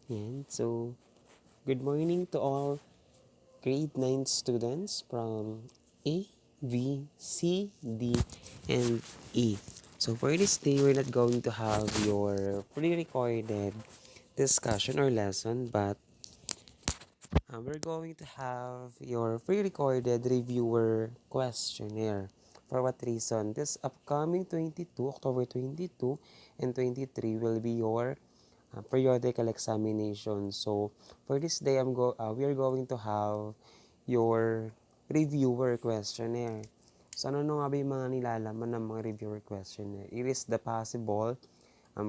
And so, good morning to all grade 9 students from A, B, C, D, and E. So for this day, we're not going to have your pre-recorded discussion or lesson, but we're going to have your pre-recorded reviewer questionnaire. For what reason? This upcoming 22, October 22 and 23 will be your periodical examination. So for this day, we are going to have your reviewer questionnaire. So ano nga ba yung mga nilalaman ng mga reviewer questionnaire? It is the possible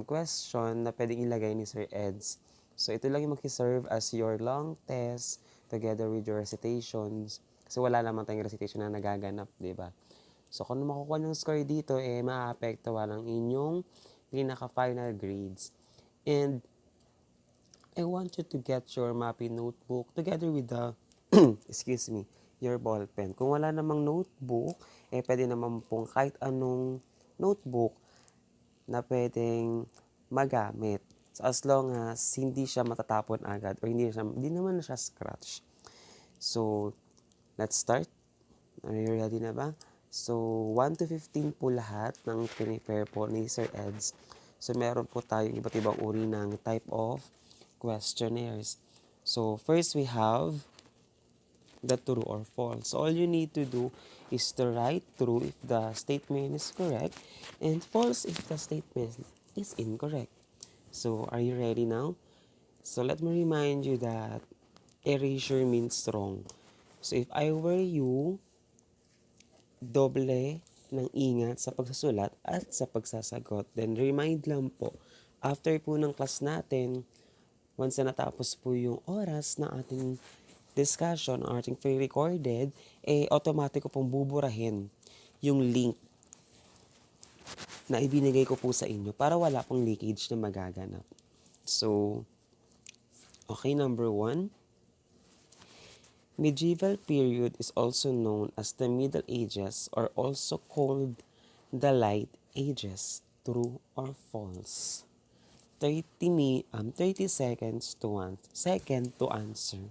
question na pwedeng ilagay ni Sir Eds. So ito lang yung makiserve as your long test together with your recitations. Kasi wala naman tayong recitation na nagaganap, di ba? So kung makukuha ng score dito, maaapektuhan ang inyong pinaka-final grades. And I want you to get your mapping notebook together with the, excuse me, your ball pen. Kung wala namang notebook, pwede naman pong kahit anong notebook na pwedeng magamit. So as long as hindi siya matatapon agad or hindi naman na siya scratch. So, let's start. Are you ready na ba? So, 1 to 15 po lahat ng prepare po ni Sir Eds. So, meron po tayong iba't ibang uri ng type of questionnaires. So, first we have the true or false. So, all you need to do is to write true if the statement is correct and false if the statement is incorrect. So, are you ready now? So, let me remind you that erasure means wrong. So, if I were you, doble ng ingat sa pagsusulat at sa pagsasagot. Then, remind lang po, after po ng class natin, once na natapos po yung oras ng ating discussion, ating pre-recorded, automatic ko pong buburahin yung link na ibinigay ko po sa inyo para wala pong leakage na magaganap. So, okay, number 1. Medieval period is also known as the Middle Ages or also called the Light Ages. True or false? 30 seconds to 1 second to answer.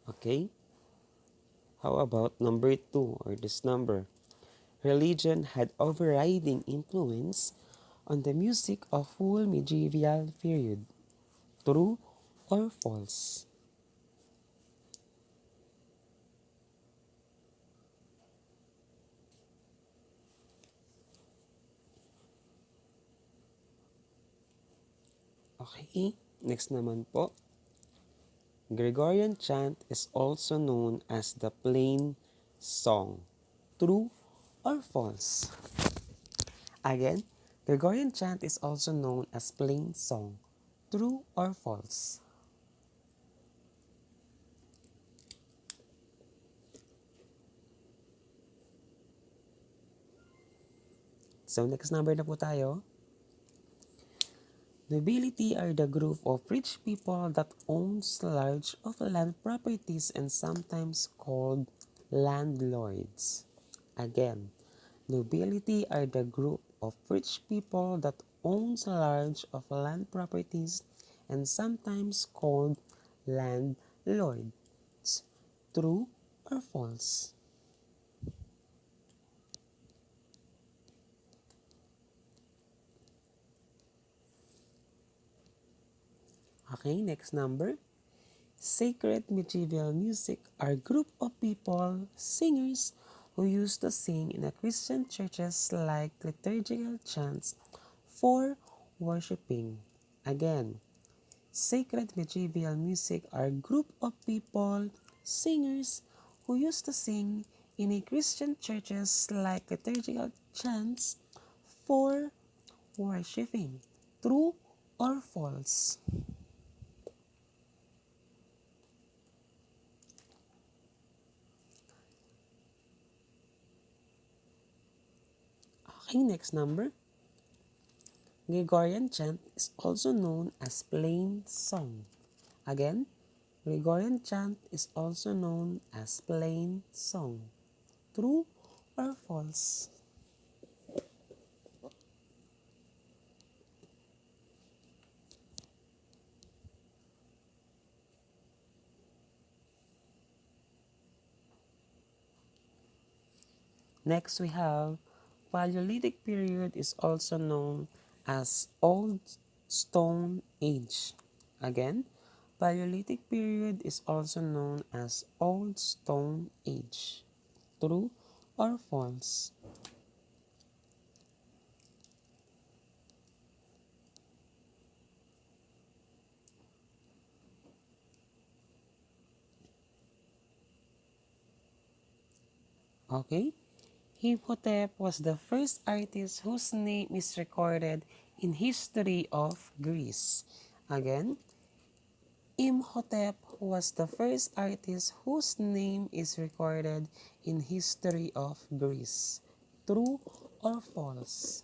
Okay? How about number 2 or this number? Religion had overriding influence on the music of full medieval period. True or false? Okay, next naman po. Gregorian chant is also known as the plain song. True or false? Again, Gregorian chant is also known as plain song. True or false? So next number na po tayo. Nobility are the group of rich people that owns large of land properties and sometimes called landlords. Again, nobility are the group of rich people that owns large of land properties and sometimes called landlords. True or false? Okay, next number. Sacred medieval music are a group of people, singers, who used to sing in the Christian churches like liturgical chants for worshiping. Again, sacred medieval music are a group of people, singers, who used to sing in a Christian churches like liturgical chants for worshiping. True or false? Okay, next number. Gregorian chant is also known as plain song. Again, Gregorian chant is also known as plain song. True or false? Next we have Paleolithic period is also known as Old Stone Age. Again, Paleolithic period is also known as Old Stone Age. True or false? Okay. Imhotep was the first artist whose name is recorded in history of Greece. Again, Imhotep was the first artist whose name is recorded in history of Greece. True or false?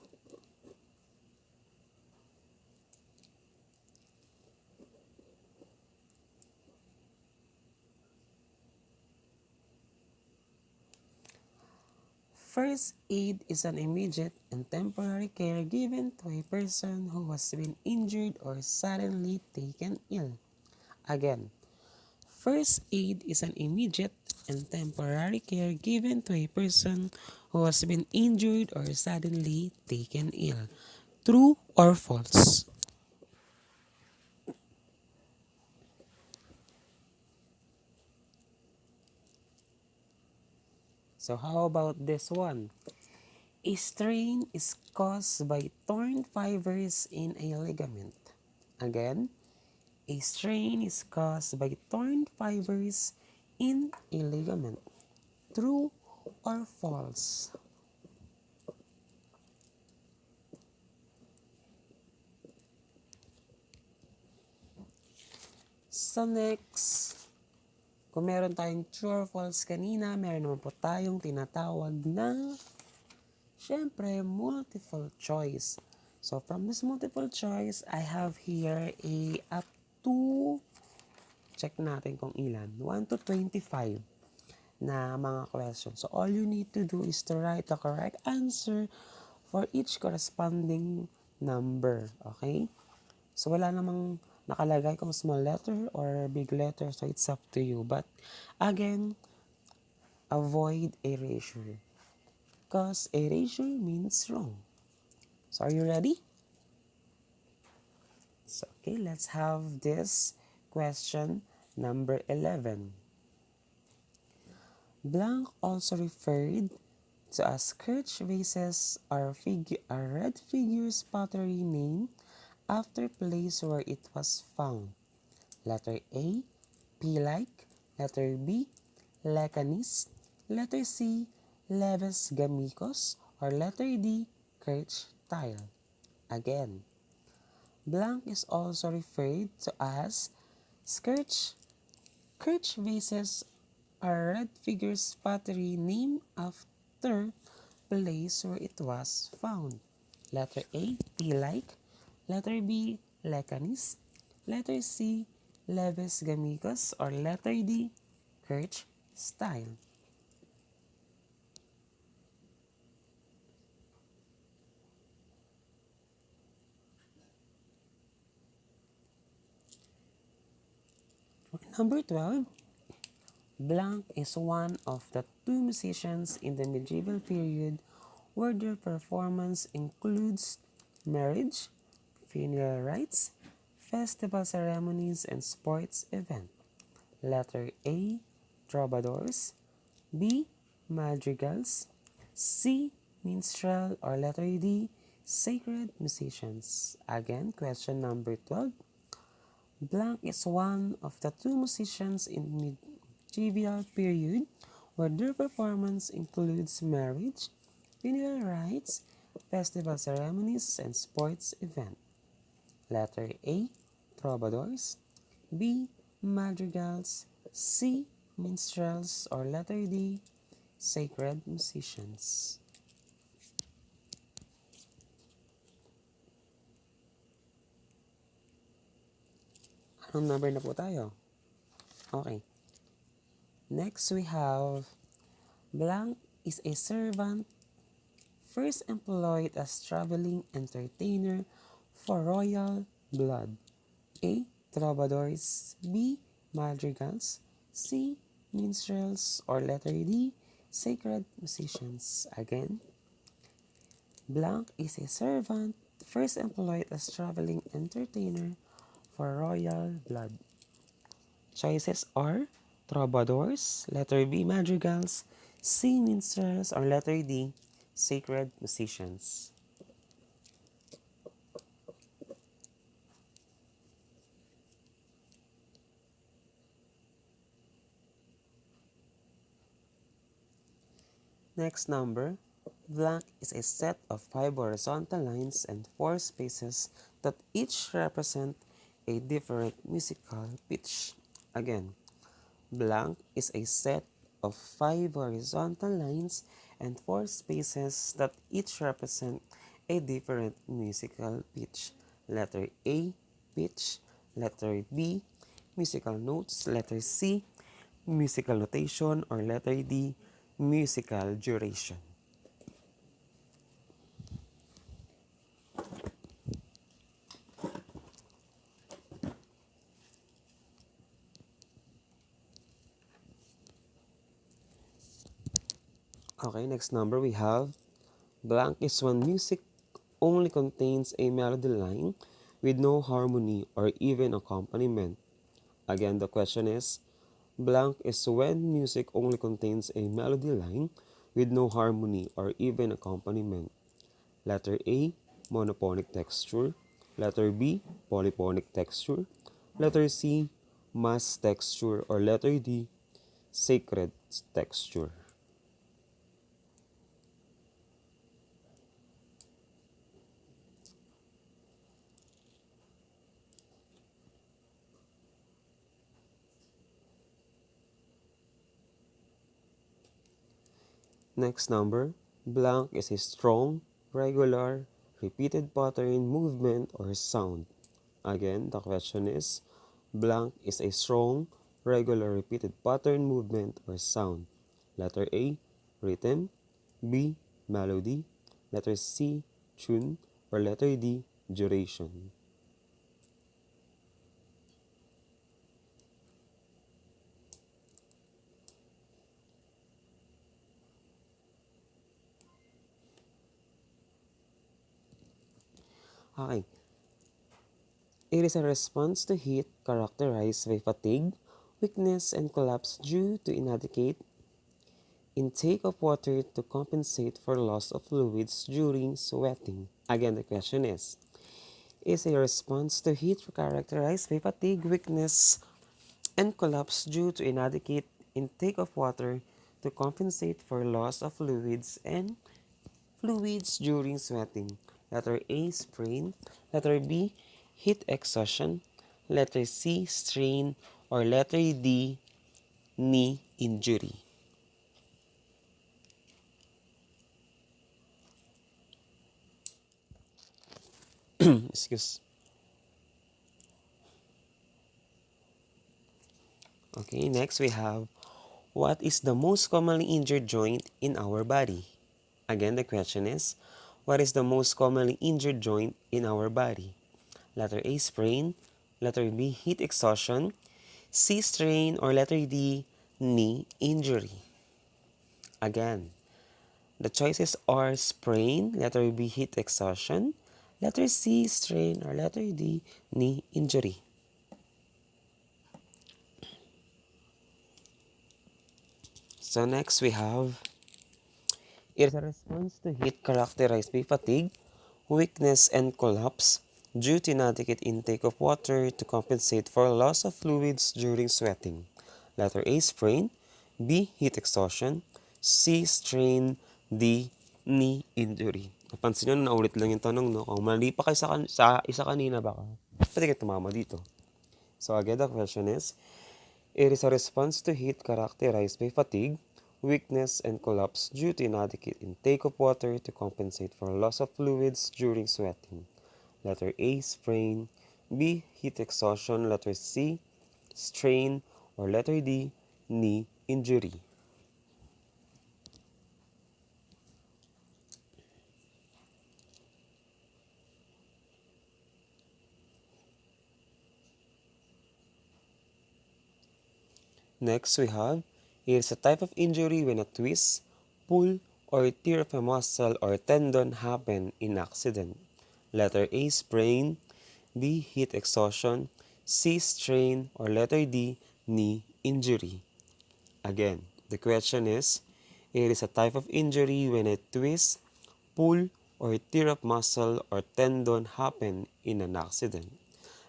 First aid is an immediate and temporary care given to a person who has been injured or suddenly taken ill. Again, first aid is an immediate and temporary care given to a person who has been injured or suddenly taken ill. True or false? So how about this one? A strain is caused by torn fibers in a ligament. Again, a strain is caused by torn fibers in a ligament. True or false? So next, kung meron tayong true or false kanina, meron naman po tayong tinatawag na, syempre, multiple choice. So from this multiple choice, I have here a up to, check natin kung ilan, 1 to 25 na mga questions. So all you need to do is to write the correct answer for each corresponding number. Okay? So wala namang nakalagay kung small letter or big letter, so it's up to you. But again, avoid erasure. Because erasure means wrong. So are you ready? So okay, let's have this question number 11. Blank also referred to as Kirch vases are red figures pottery named after place where it was found. Letter A, P-like. Letter B, Lecanis. Letter C, Leves Gamicos. Or letter D, Kirch tile. Again, blank is also referred to as Skirch. Kirch vases are red figures pottery named after place where it was found. Letter A, P-like. Letter B, Lecanis. Letter C, Leves Gamicus. Or letter D, Kirch style. For number 12, Blanc is one of the two musicians in the medieval period where their performance includes marriage, funeral rites, festival ceremonies, and sports events. Letter A, troubadours. B, madrigals. C, minstrel. Or letter D, sacred musicians. Again, question number 12. Blanc is one of the two musicians in medieval period where their performance includes marriage, funeral rites, festival ceremonies, and sports events. Letter A, troubadours. B, madrigals. C, minstrels. Or letter D, sacred musicians. Anong number na po tayo? Okay. Next we have blank is a servant first employed as traveling entertainer for royal blood. A. Troubadours. B. Madrigals. C. Minstrels. Or letter D. Sacred musicians. Again, blank is a servant first employed as traveling entertainer for royal blood. Choices are troubadours, letter B, madrigals, C, minstrels, or letter D, sacred musicians. Next number, blank is a set of 5 horizontal lines and 4 spaces that each represent a different musical pitch. Again, blank is a set of 5 horizontal lines and 4 spaces that each represent a different musical pitch. Letter A, pitch. Letter B, musical notes. Letter C, musical notation. Or letter D, musical duration. Okay, next number we have blank is when music only contains a melody line with no harmony or even accompaniment. Again, the question is, blank is when music only contains a melody line with no harmony or even accompaniment. Letter A, monophonic texture. Letter B, polyphonic texture. Letter C, mass texture. Or letter D, sacred texture. Next number, blank is a strong, regular, repeated pattern, movement, or sound. Again, the question is, blank is a strong, regular, repeated pattern, movement, or sound. Letter A, rhythm. B, melody. Letter C, tune. Or letter D, duration. Okay. It is a response to heat characterized by fatigue, weakness, and collapse due to inadequate intake of water to compensate for loss of fluids during sweating. Again, the question is a response to heat characterized by fatigue, weakness, and collapse due to inadequate intake of water to compensate for loss of fluids during sweating. Letter A, sprain. Letter B, heat exhaustion. Letter C, strain. Or letter D, knee injury. Excuse. Okay, next we have, what is the most commonly injured joint in our body? Again, the question is, what is the most commonly injured joint in our body? Letter A, sprain. Letter B, heat exhaustion. C, strain. Or letter D, knee injury. Again, the choices are sprain, letter B, heat exhaustion, letter C, strain. Or letter D, knee injury. So next we have, it is a response to heat characterized by fatigue, weakness, and collapse due to inadequate intake of water to compensate for loss of fluids during sweating. Letter A, sprain. B, heat exhaustion. C, strain. D, knee injury. Napansin nyo na naulit lang yung tanong, no? Kung mali pa kayo sa isa kanina baka, pwede kayo tumama dito. So again, the question is, it is a response to heat characterized by fatigue, weakness, and collapse due to inadequate intake of water to compensate for loss of fluids during sweating. Letter A, sprain. B, heat exhaustion. Letter C, strain. Or letter D, knee injury. Next, we have, it is a type of injury when a twist, pull, or tear of a muscle or tendon happen in accident. Letter A, sprain. B, heat exhaustion. C, strain. Or letter D, knee injury. Again, the question is, it is a type of injury when a twist, pull, or tear of muscle or tendon happen in an accident.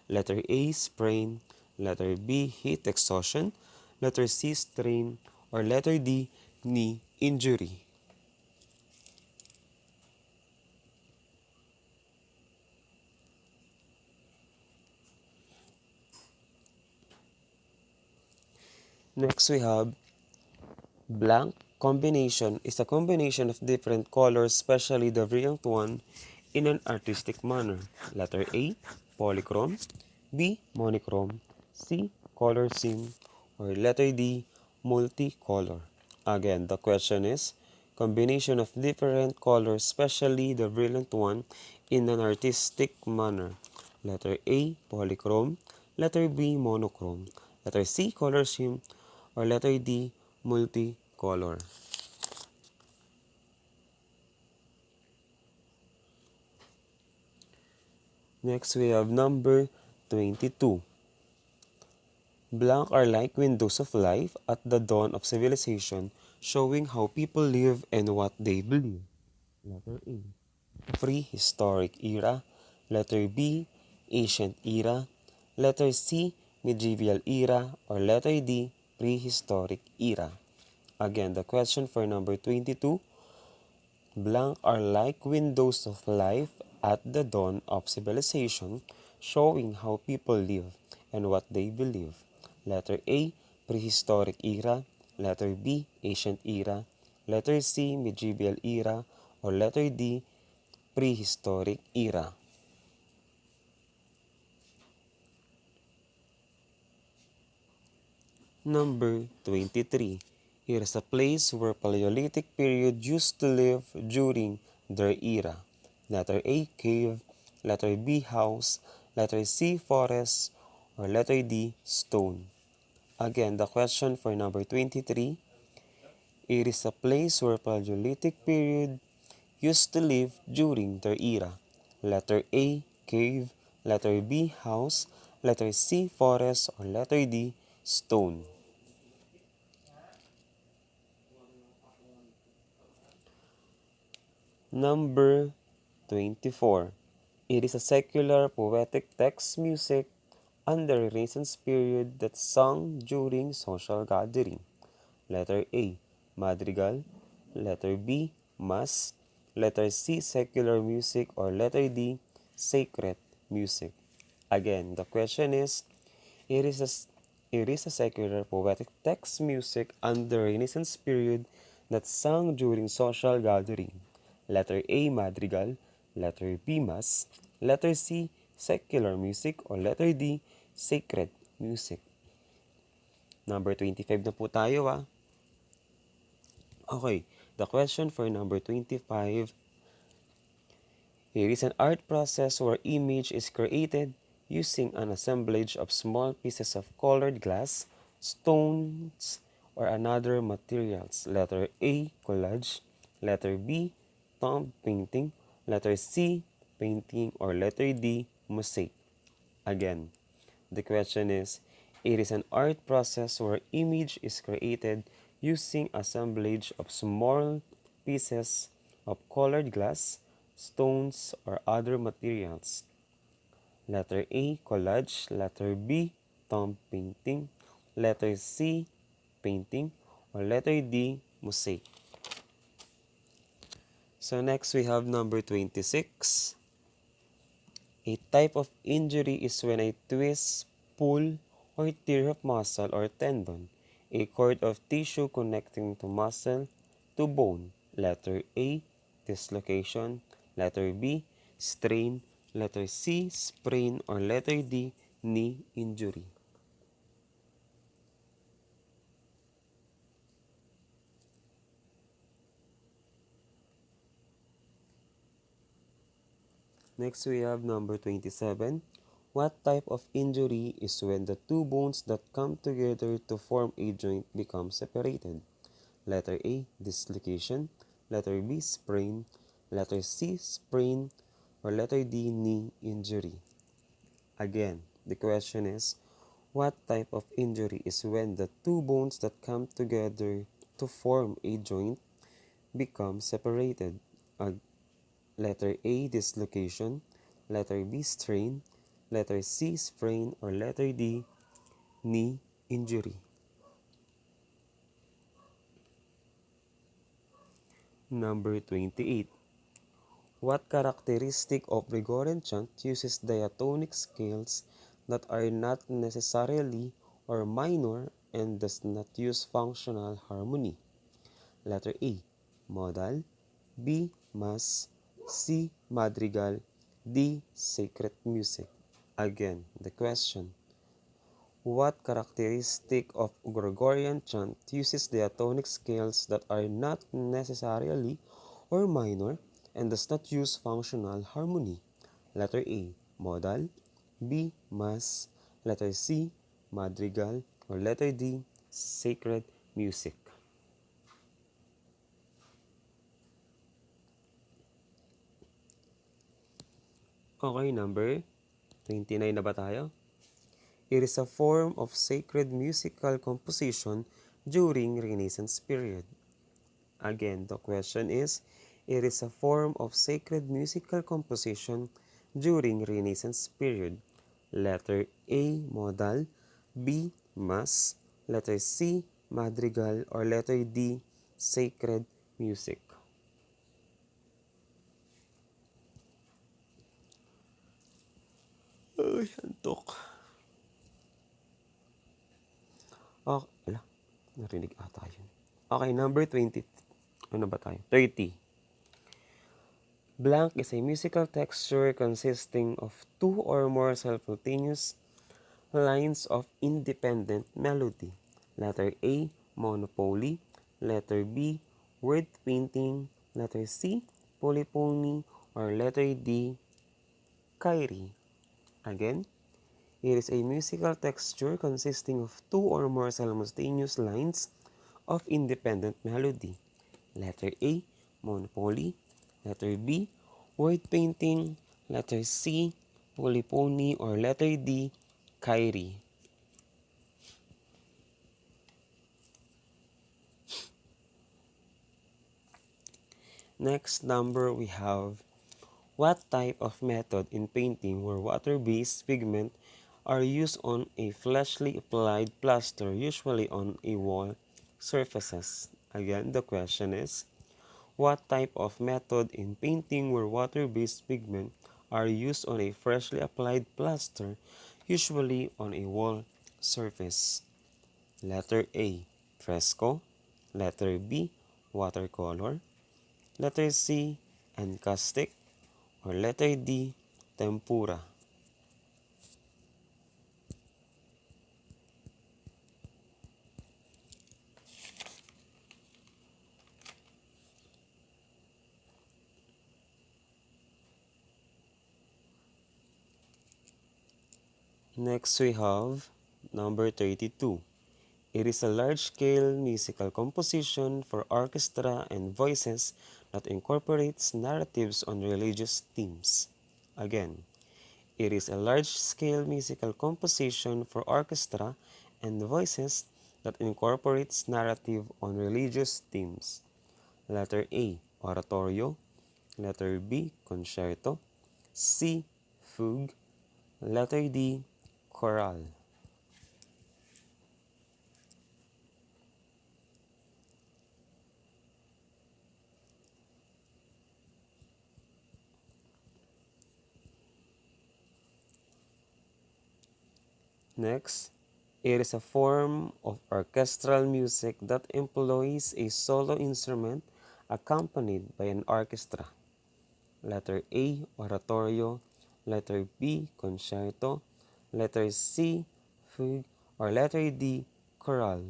Letter A, sprain. Letter B, heat exhaustion. Letter C, strain. Or letter D, knee injury. Next we have blank combination is a combination of different colors, especially the brilliant one, in an artistic manner. Letter A, polychrome. B, monochrome. C, color scheme. Or letter D, multicolor. Again, the question is combination of different colors, especially the brilliant one, in an artistic manner. Letter A, polychrome. Letter B, monochrome. Letter C, color scheme. Or letter D, multicolor. Next, we have number 22. Blank are like windows of life at the dawn of civilization, showing how people live and what they believe. Letter A, prehistoric era. Letter B, ancient era. Letter C, medieval era. Or letter D, prehistoric era. Again, the question for number 22. Blank are like windows of life at the dawn of civilization, showing how people live and what they believe. Letter A, prehistoric era. Letter B, ancient era. Letter C, medieval era. Or letter D, prehistoric era. Number 23. It is a place where Paleolithic period used to live during their era. Letter A, cave. Letter B, house. Letter C, forest. Or letter D, stone. Again, the question for number 23. It is a place where Paleolithic period used to live during their era. Letter A, cave. Letter B, house. Letter C, forest. Or letter D, stone. Number 24. It is a secular poetic text music under Renaissance period that's sung during social gathering. Letter A, madrigal. Letter B, mass. Letter C, secular music. Or letter D, sacred music. Again, the question is, it is a, it is a secular poetic text music under Renaissance period that's sung during social gathering. Letter A, madrigal. Letter B, mass. Letter C, secular music. Or letter D, sacred music. Number 25 na po tayo Okay, the question for number 25. Here is an art process where image is created using an assemblage of small pieces of colored glass, stones, or another materials. Letter A, collage. Letter B, tomb painting. Letter C, painting. Or letter D, mosaic. Again, the question is, it is an art process where image is created using assemblage of small pieces of colored glass, stones, or other materials. Letter A, collage. Letter B, tomb painting. Letter C, painting. Or letter D, mosaic. So next we have number 26. A type of injury is when a twist, pull, or tear of muscle or tendon, a cord of tissue connecting to muscle to bone. Letter A, dislocation. Letter B, strain. Letter C, sprain. Or letter D, knee injury. Next we have number 27. What type of injury is when the two bones that come together to form a joint become separated? Letter A, dislocation. Letter B, sprain. Letter C, sprain. Or letter D, knee injury. Again, the question is, what type of injury is when the two bones that come together to form a joint become separated? Letter A, dislocation. Letter B, strain. Letter C, sprain. Or letter D, knee injury. Number 28. What characteristic of Gregorian chant uses diatonic scales that are not necessarily or minor and does not use functional harmony? Letter A, modal. B, mass. C, madrigal. D, sacred music. Again, the question. What characteristic of Gregorian chant uses diatonic scales that are not necessarily or minor and does not use functional harmony? Letter A, modal. B, mass. Letter C, madrigal. Or letter D, sacred music. Okay, number 29 na ba tayo? It is a form of sacred musical composition during Renaissance period. Again, the question is, it is a form of sacred musical composition during Renaissance period. Letter A, modal. B, mass. Letter C, madrigal. Or letter D, sacred music. Ay, antok. Ala, narinig ata yun. Okay, number 20. Ano ba tayo? 30. Blank is a musical texture consisting of two or more simultaneous lines of independent melody. Letter A, monopoly. Letter B, word painting. Letter C, polyphony. Or letter D, kyrie. Again, it is a musical texture consisting of two or more simultaneous lines of independent melody. Letter A, monopoly. Letter B, word painting. Letter C, polyphony. Or letter D, kyrie. Next number we have, what type of method in painting where water-based pigment are used on a fleshly applied plaster, usually on a wall surfaces? Again, the question is, what type of method in painting where water-based pigment are used on a freshly applied plaster, usually on a wall surface? Letter A, fresco. Letter B, watercolor. Letter C, encaustic. Or letter D, tempura. Next we have number 32. It is a large-scale musical composition for orchestra and voices that incorporates narratives on religious themes. Again, it is a large-scale musical composition for orchestra and voices that incorporates narrative on religious themes. Letter A, oratorio. Letter B, concerto. C, fugue. Letter D, chorale. Next, it is a form of orchestral music that employs a solo instrument accompanied by an orchestra. Letter A, oratorio. Letter B, concerto. Letter C, fugue. Or letter D, chorale.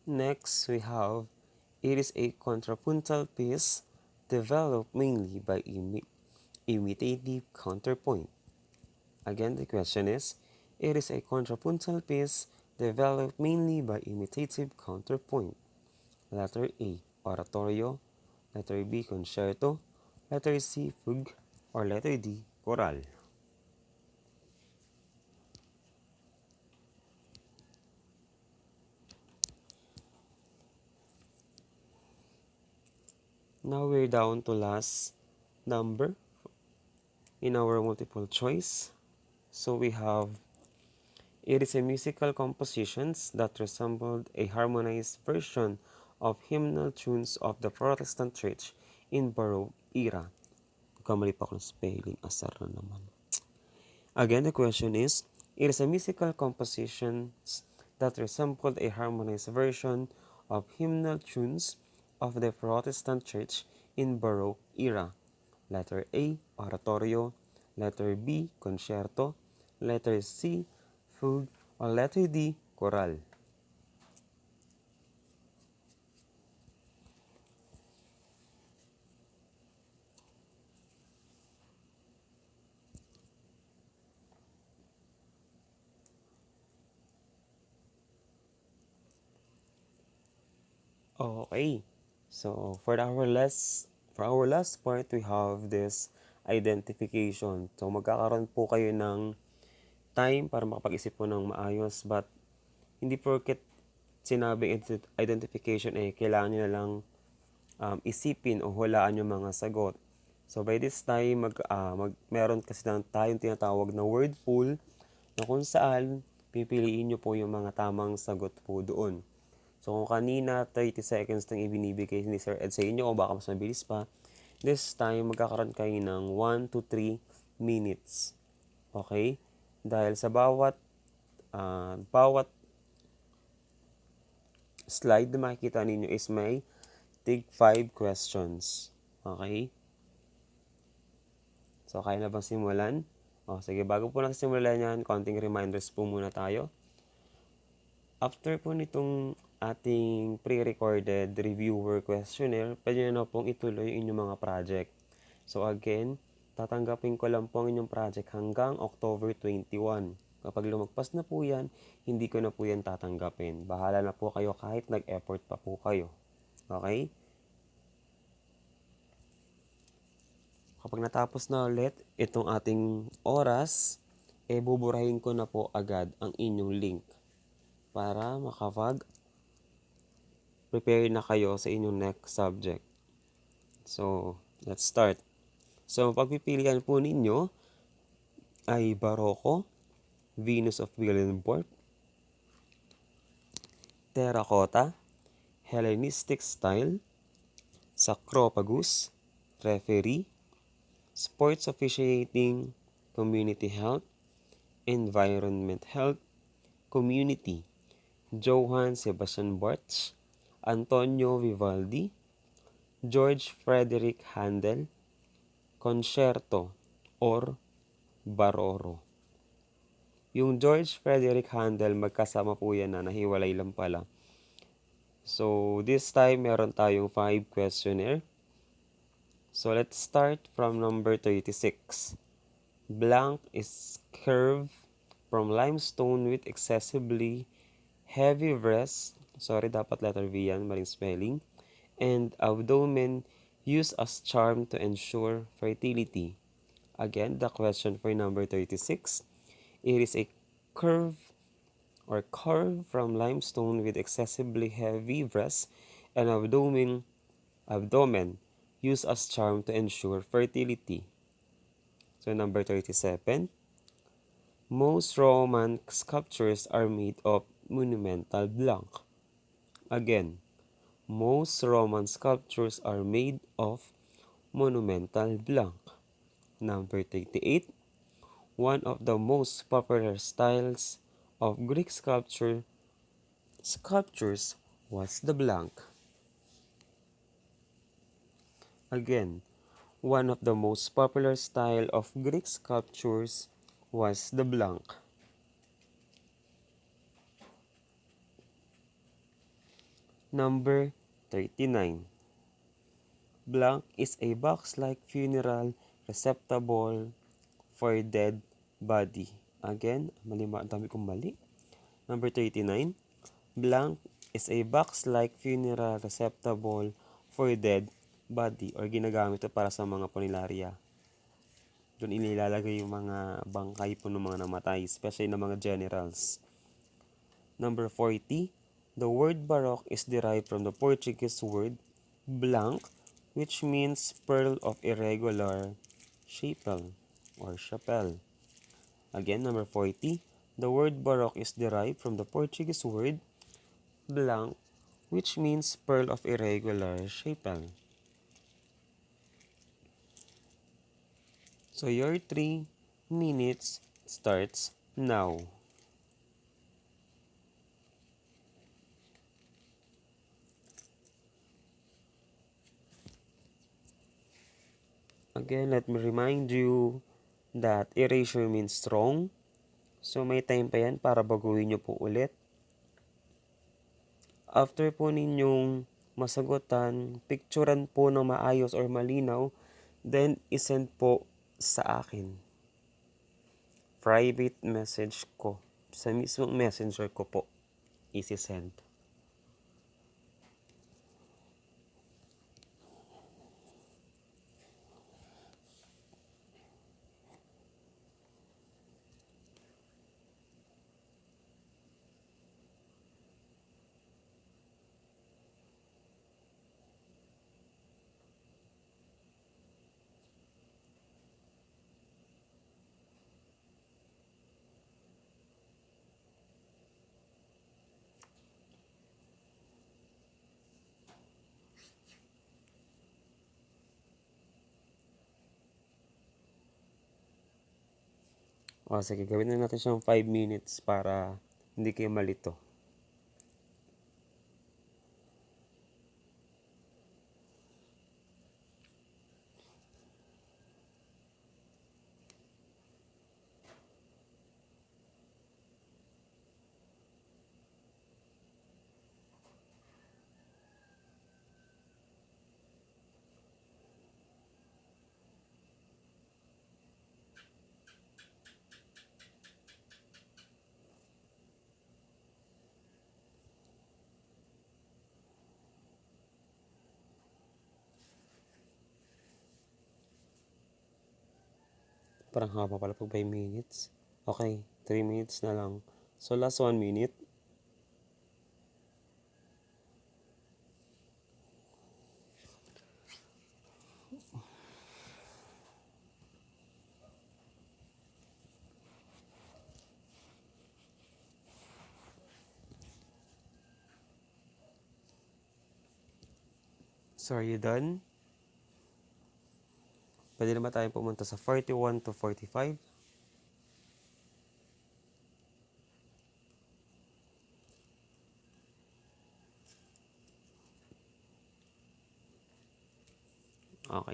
Next, we have it is a contrapuntal piece developed mainly by imitative counterpoint. Again, the question is, it is a contrapuntal piece developed mainly by imitative counterpoint. Letter A, oratorio. Letter B, concerto. Letter C, fugue. Or letter D, choral. Now we're down to last number in our multiple choice. So we have it is a musical compositions that resembled a harmonized version of hymnal tunes of the Protestant Church in Baroque era. Kamali pa akong spelling, asar na naman. Again, the question is, it is a musical composition that resembled a harmonized version of hymnal tunes of the Protestant Church in Baroque era. Letter A, oratorio. Letter B, concerto. Letter C, fugue. Or letter D, choral. Okay. So for our last part, we have this identification. So magkakaroon po kayo ng time para makapag-isip po ng maayos, but hindi porket sinabing identification kailangan nyo na lang isipin o hulaan yung mga sagot. So by this time, meron kasi tayong tinatawag na word pool na kung saan pipiliin nyo po yung mga tamang sagot po doon. So kung kanina 30 seconds nang ibinibigay ni Sir Ed sa inyo o baka mas mabilis pa, this time magkakaroon kayo ng 1 to 3 minutes. Okay? Dahil sa bawat slide na makikita ninyo is may tig 5 questions. Okay? So kaya na bang simulan? Sige, bago po natin simulan yan, konting reminders po muna tayo. After po nitong ating pre-recorded reviewer questionnaire, pwede nyo na pong ituloy yung inyong mga project. So again, tatanggapin ko lang po ang inyong project hanggang October 21. Kapag lumagpas na po yan, hindi ko na po yan tatanggapin. Bahala na po kayo kahit nag-effort pa po kayo. Okay? Kapag natapos na ulit itong ating oras, buburahin ko na po agad ang inyong link para prepare na kayo sa inyong next subject. So, let's start. So, pagpipilian po ninyo ay Barroco, Venus of Willendorf, Terra-cotta, Hellenistic style, Sacrophagus, referee, sports officiating, community health, environment health, community, Johann Sebastian Bach, Antonio Vivaldi, George Frederick Handel, concerto or Barroco. Yung George Frederick Handel, magkasama po yan na nahiwalay lang pala. So, this time, meron tayong 5 questionnaire. So, let's start from number 36. Blank is curved from limestone with excessively heavy breast. Sorry, dapat letter V yan, maling spelling. And abdomen used as charm to ensure fertility. Again, the question for number 36. It is a curve from limestone with excessively heavy breast and abdomen used as charm to ensure fertility. So number 37. Most Roman sculptures are made of monumental blank. Again, most Roman sculptures are made of monumental blank. Number 38. One of the most popular styles of Greek sculptures was the blank. Again, one of the most popular style of Greek sculptures was the blank. Number 39. Blank is a box-like funeral receptacle for dead body. Again, ang dami kong mali. Number 39. Blank is a box-like funeral receptacle for dead body or ginagamit ito para sa mga punelarya. Doon inilalagay yung mga bangkay po ng mga namatay, especially ng mga generals. Number 40. The word Baroque is derived from the Portuguese word blanc, which means pearl of irregular chapel or chapel. Again, number 40. The word Baroque is derived from the Portuguese word blanc, which means pearl of irregular chapel. So your 3 minutes starts now. Again, let me remind you that erasure means strong. So may time pa yan para baguhin nyo po ulit. After po ninyong masagutan, picturean po na maayos or malinaw, then isend po sa akin. Private message ko. Sa mismong messenger ko po. Isi-send. O sige, gawin na natin siyang 5 minutes para hindi kayo malito. Parang haba pala pag 5 minutes. Okay, 3 minutes na lang. So last 1 minute. So are you done? Pwede naman tayo pumunta sa 41 to 45. Okay,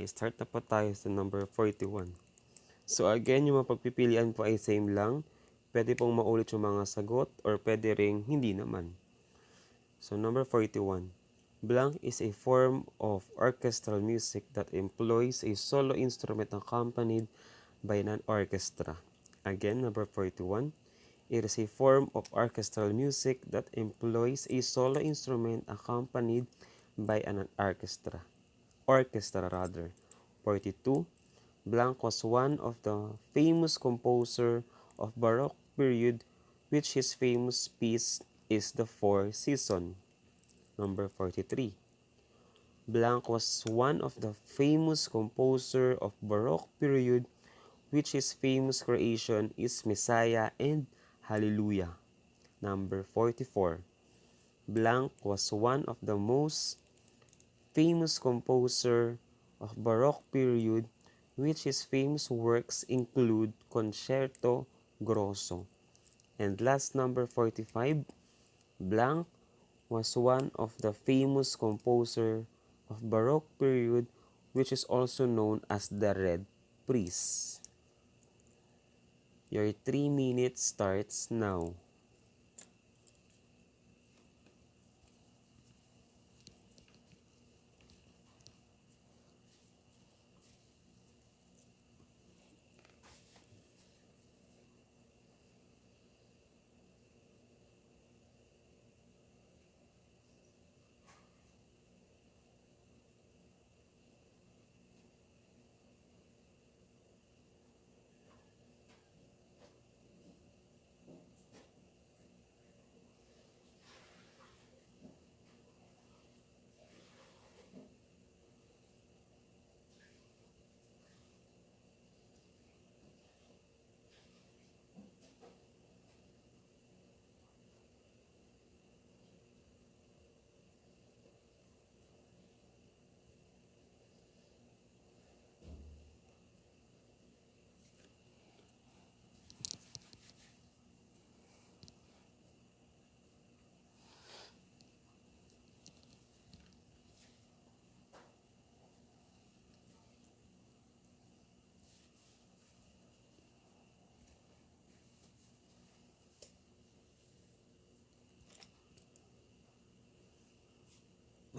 start na po tayo sa number 41. So again, yung mga pagpipilian po ay same lang. Pwede pong maulit yung mga sagot or pwede ring hindi naman. So number 41. Blank is a form of orchestral music that employs a solo instrument accompanied by an orchestra. Again, number 41. It is a form of orchestral music that employs a solo instrument accompanied by an orchestra. Orchestra rather. 42. Blanc was one of the famous composer of Baroque period, which his famous piece is the Four Seasons. Number 43. Blanc was one of the famous composer of Baroque period, which his famous creation is Messiah and Hallelujah. Number 44. Blanc was one of the most famous composer of Baroque period, which his famous works include Concerto Grosso. And last, number 45. Blanc was one of the famous composer of Baroque period, which is also known as the Red Priest. Your 3 minutes starts now.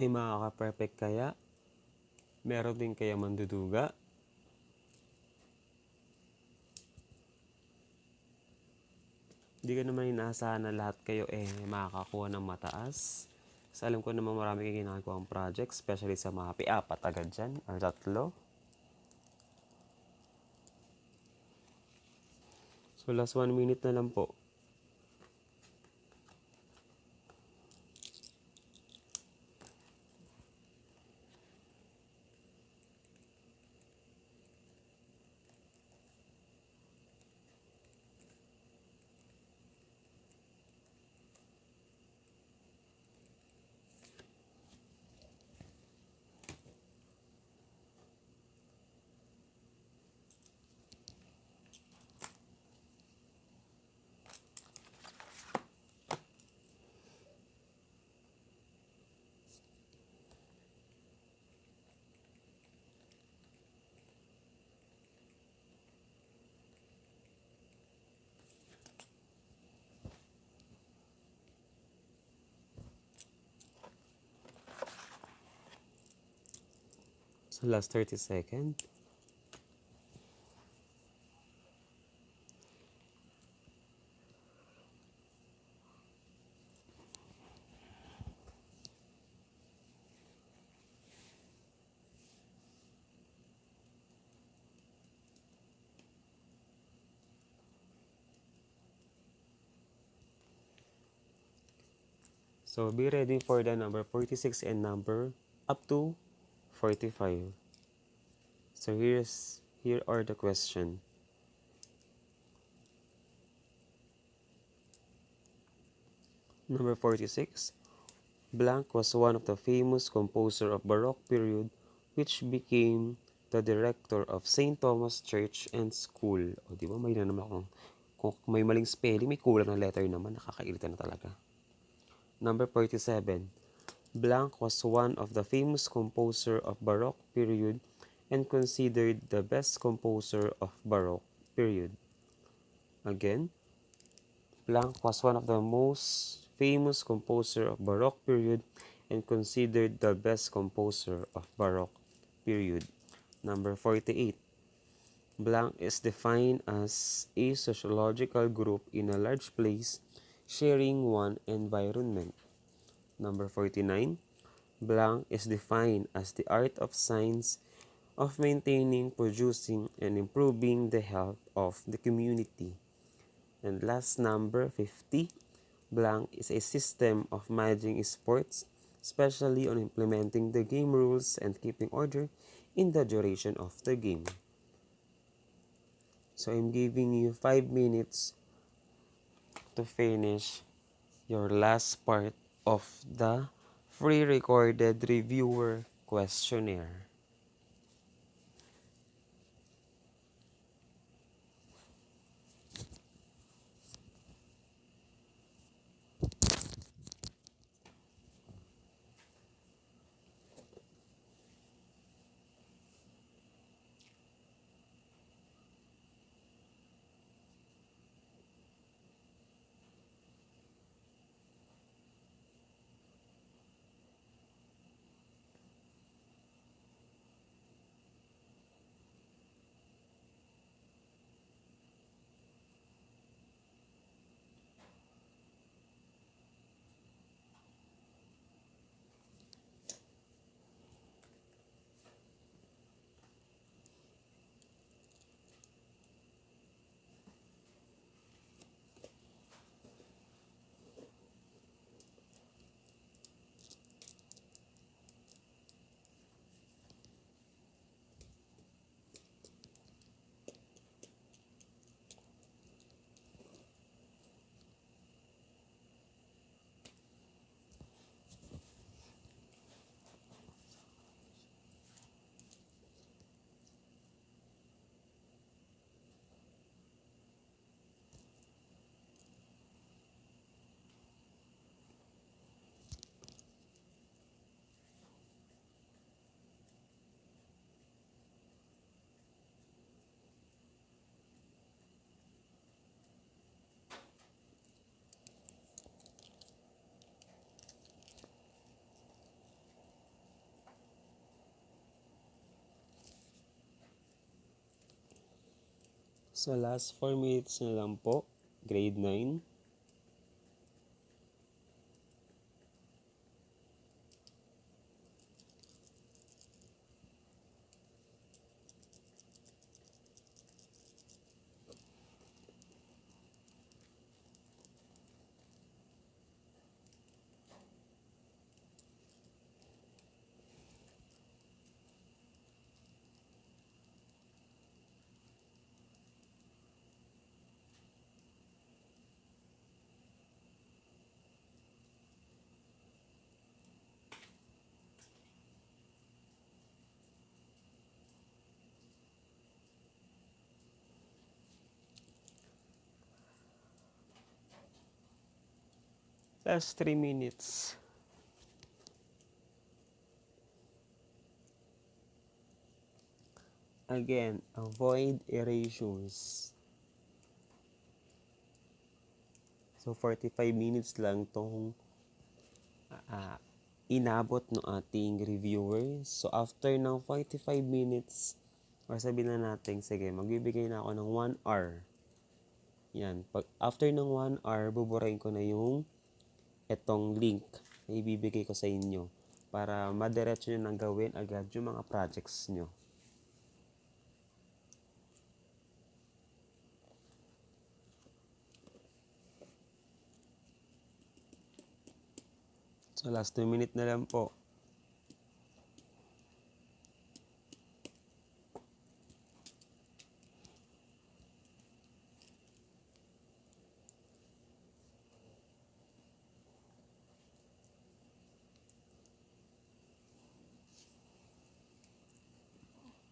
May makaka-perfect kaya? Meron din kaya manduduga? Hindi ko naman inaasahan na lahat kayo makakakuha ng mataas. Kasi alam ko naman marami kayo ginagawa ang project, especially sa mga apat agad dyan, or 3. So last 1 minute na lang po. So last 30 seconds. So be ready for the number 46 and number up to 45. So here are the question. Number 46. Blank was one of the famous composer of Baroque period which became the director of St. Thomas Church and School. O di ba may na naman akong, kung may maling spelling, may kulang na letter naman, nakakairita na talaga. Number 47. Blank was one of the famous composer of Baroque period and considered the best composer of Baroque period. Again, Blank was one of the most famous composer of Baroque period and considered the best composer of Baroque period. Number 48. Blank is defined as a sociological group in a large place sharing one environment. Number 49. Blank is defined as the art of science of maintaining, producing, and improving the health of the community. And last, number 50. Blank is a system of managing sports, especially on implementing the game rules and keeping order in the duration of the game. So I'm giving you 5 minutes to finish your last part of the free recorded reviewer questionnaire. So last 4 minutes na lang po, grade 9. Last 3 minutes. Again, avoid erasures. So 45 minutes lang tong inabot ng ating reviewers. So after ng 45 minutes, or sabihin na natin, sige, magbibigay na ako ng 1 hour. Yan. Pag after ng 1 hour, buburahin ko na yung etong link na ibibigay ko sa inyo para madiretso nyo nang gawin agad yung mga projects nyo. So last 2 minutes na lang po.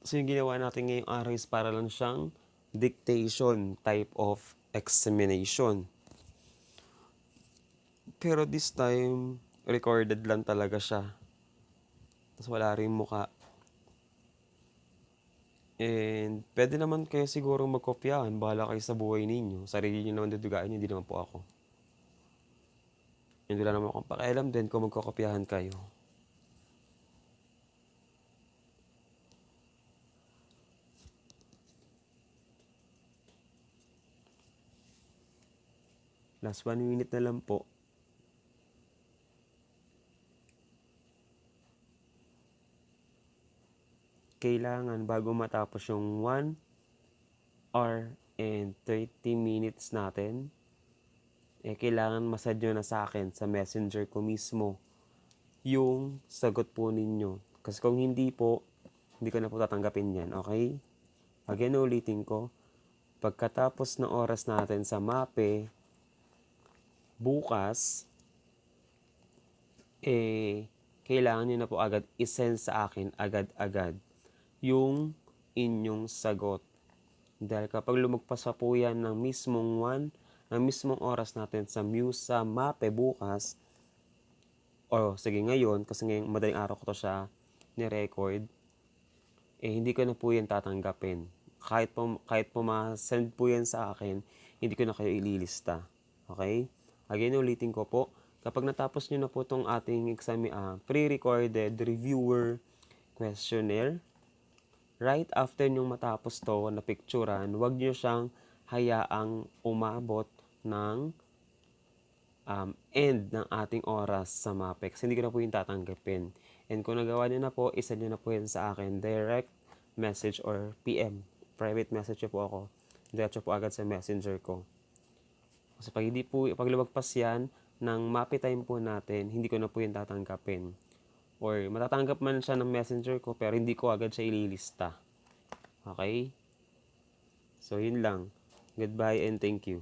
So yung ginawa natin ngayong araw is para lang siyang dictation type of examination. Pero this time, recorded lang talaga siya. Tapos wala rin mukha. And pwede naman kayo siguro magkopyahan. Bahala kayo sa buhay ninyo. Sarili nyo naman dudugaan nyo, hindi naman po ako. And wala naman akong pakialam din kung magkokopyahan kayo. Last 1 minute na lang po. Kailangan bago matapos yung 1 hour and 30 minutes natin, kailangan masad nyo na sa akin sa messenger ko mismo yung sagot po ninyo. Kasi kung hindi po, hindi ko na po tatanggapin yan, okay? Again, ulitin ko. Pagkatapos ng oras natin sa MAPE, bukas, kailangan nyo na po agad isend sa akin agad-agad yung inyong sagot. Dahil kapag lumagpas pa po yan ng mismong oras natin sa MAPE bukas, sige ngayon, kasi ngayong madaling araw ko to siya ni-record, hindi ko na po yan tatanggapin. Kahit po ma-send po yan sa akin, hindi ko na kayo ililista. Okay? Again, ulitin ko po, kapag natapos nyo na po itong ating pre-recorded reviewer questionnaire, right after nyong matapos to na picturean, huwag nyo siyang hayaang umabot ng end ng ating oras sa MAPE. Kasi hindi ko na po yung tatanggapin. And kung nagawa nyo na po, isa nyo na po yan sa akin. Direct message or PM. Private message po ako. Diretso po agad sa messenger ko. Kasi pag lumagpas yan ng MAPE time po natin, hindi ko na po yung tatanggapin. Or matatanggap man siya ng messenger ko, pero hindi ko agad siya ililista. Okay? So, yun lang. Goodbye and thank you.